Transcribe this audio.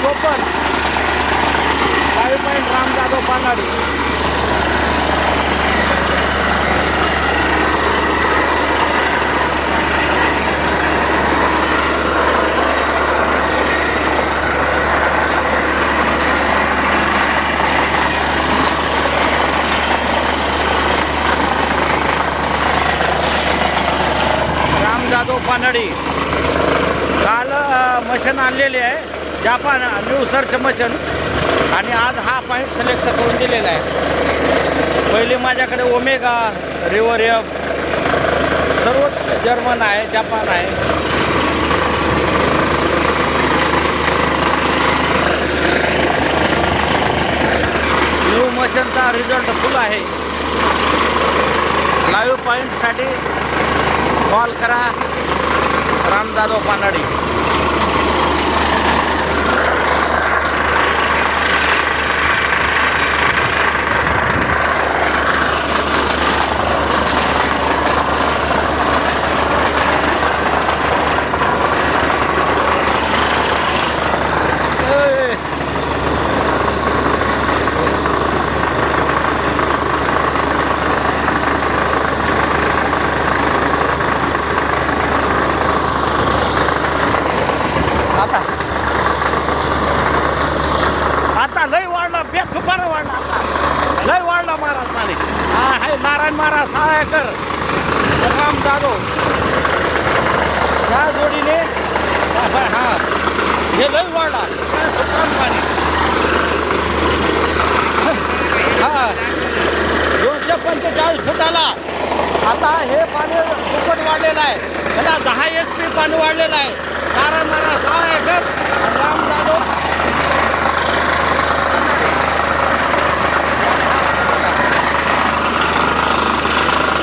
54 5 राम जाधव पानाडी. जाधव पानाडी काल मशीन आणलेली आहे जापान न्यू सर्च मशीन आणि आज हा पॉईंट सिलेक्ट करून दिलेला आहे. पहिले माझ्याकडे ओमेगा रिव्हरियम सर्व जर्मन आहे जापान आहे. न्यू मशीनचा रिझल्ट फुल आहे. लाईव्ह पॉईंटसाठी कॉल करा राम जाधव पानाडी. आता लय वाढला बेतुकानं वाढला. आता लय वाढला महाराज पाणी. हा आहे नारायण महाराज 6 एकर राम जाधव या जोडीने. हा हे लय वाढला बेतुकान पाणी. हा 245 फुटाला आता हे पाणी दुप्पट वाढलेलं आहे. त्याला 10 HP पाणी वाढलेलं आहे. नारायण महाराज 6